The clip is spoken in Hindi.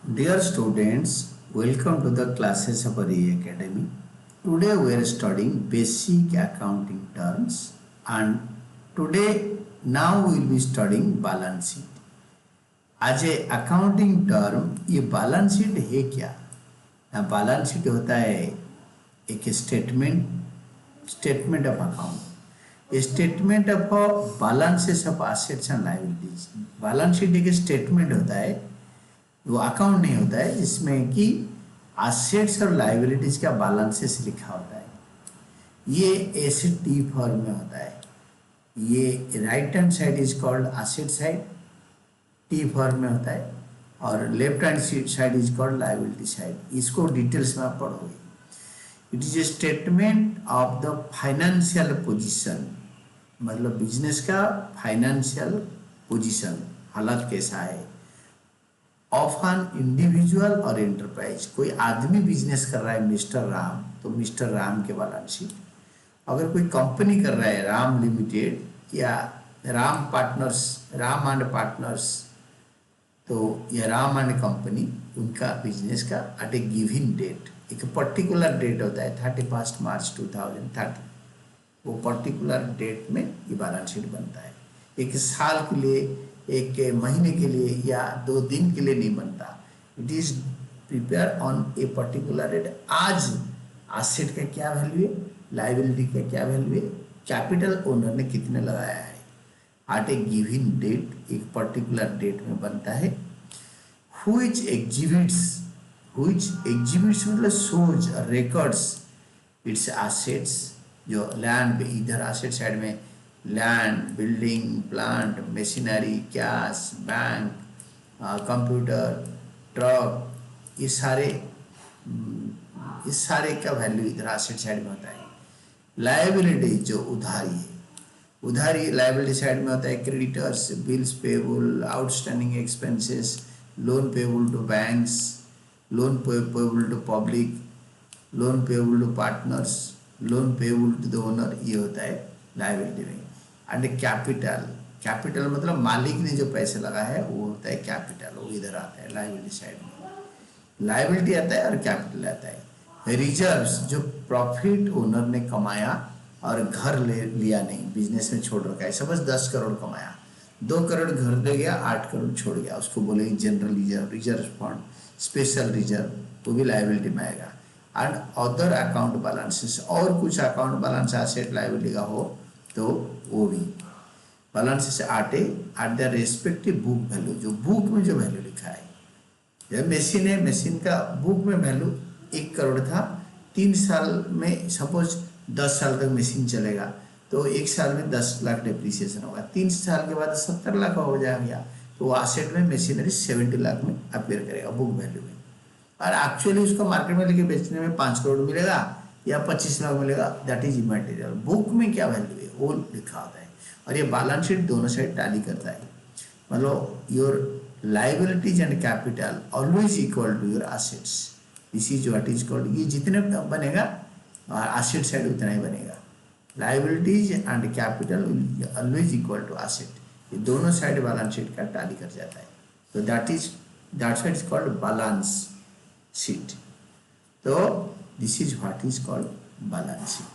Dear students, welcome to the classes of RE Academy. Today we are studying basic accounting terms and today now we will be studying balance sheet. आज ए अकाउंटिंग टर्म ये बैलेंस शीट है क्या? बैलेंस शीट होता है एक statement of account, statement of balances of assets and liabilities. Balance sheet एक स्टेटमेंट होता है, वो अकाउंट नहीं होता है जिसमें कि एसेट्स और लायबिलिटीज का बैलेंसेस लिखा होता है। ये ऐसे टी फॉर्म में होता है। ये right hand side is called asset side, T form में होता है, और left hand side is called liability side. इसको डिटेल्स में आप पढ़ोगे। It is a statement of the financial position, मतलब बिजनेस का फाइनेंशियल पोजीशन, हालत कैसा है, ऑफ एन इंडिविजुअल और एंटरप्राइज। कोई आदमी बिजनेस कर रहा है मिस्टर राम, तो मिस्टर राम के बैलेंस शीट। अगर कोई कंपनी कर रहा है राम लिमिटेड या Ram partners, Ram and partners, तो यह राम एंड कंपनी, उनका बिजनेस का एट ए गिवन डेट, एक पर्टिकुलर डेट होता है 31 मार्च 2030, वो पर्टिकुलर डेट में ये बैलेंस शीट बनता है। एक साल के लिए, एक महीने के लिए या 2 दिन के लिए नहीं बनता। It is prepare on a particular date. आज एसेट का क्या वैल्यू है, लायबिलिटी का क्या वैल्यू है, कैपिटल ओनर ने कितने लगाया है, एट ए गिवन डेट, एक पर्टिकुलर डेट में बनता है। व्हिच एग्जिबिट्स मतलब शोज रिकॉर्ड्स इट्स एसेट्स, जो लैंड पे, इधर एसेट साइड में land, building, plant, machinery, cash, bank, computer, truck, ये सारे का वैल्यू इधर एसेट साइड में होता है। लायबिलिटी जो उधारी है, उधारी लायबिलिटी साइड में होता है। Creditors, bills payable, outstanding expenses, loan payable to banks, loan payable to public, loan payable to partners, loan payable to the owner, ये होता है लायबिलिटी में। एंड कैपिटल मतलब मालिक ने जो पैसे लगाया है वो होता है कैपिटल, वो इधर आता है लायबिलिटी साइड में। लायबिलिटी आता है और कैपिटल आता है। रिजर्व्स जो प्रॉफिट ओनर ने कमाया और घर लिया नहीं, बिजनेस में छोड़ रखा है। सपोज 10 करोड़ कमाया, 2 करोड़ घर ले गया, 8 करोड़ छोड़ गया, उसको बोलेंगे general reserve, reserve fund, special reserve, वो भी लायबिलिटी में आएगा। एंड अदर अकाउंट बैलेंसेस, और कुछ अकाउंट बैलेंस एसेट लायबिलिटी का हो तो वो भी बैलेंसेस आटे at the respective book value, जो बुक में जो वैल्यू लिखा है। जब मशीन है, मशीन का बुक में वैल्यू 1 करोड़ था, 3 साल में सपोज 10 साल तक मशीन चलेगा तो 1 साल में 10 लाख डिप्रिसिएशन होगा, 3 साल के बाद 70 लाख हो जाएगा, तो वो एसेट में मशीनरी 70 लाख में अपीयर करेगा बुक वैल्यू में। और एक्चुअली उसको मार्केट में लेके बेचने में 5 करोड़ मिलेगा या 25 लाख मिलेगा, दैट इज इमैटेरियल। बुक में क्या वैल्यू है वो लिखा होता है। और ये बैलेंस शीट दोनों साइड टैली करता है, मतलब your liabilities and capital always equal to your assets. This is what is called, ये जितने बनेगा एसेट साइड उतना ही बनेगा। Liabilities and capital will always equal to asset, ये दोनों साइड बैलेंस शीट का टैली कर जाता है। तो that's what is called balance sheet. तो this is what is called balance sheet.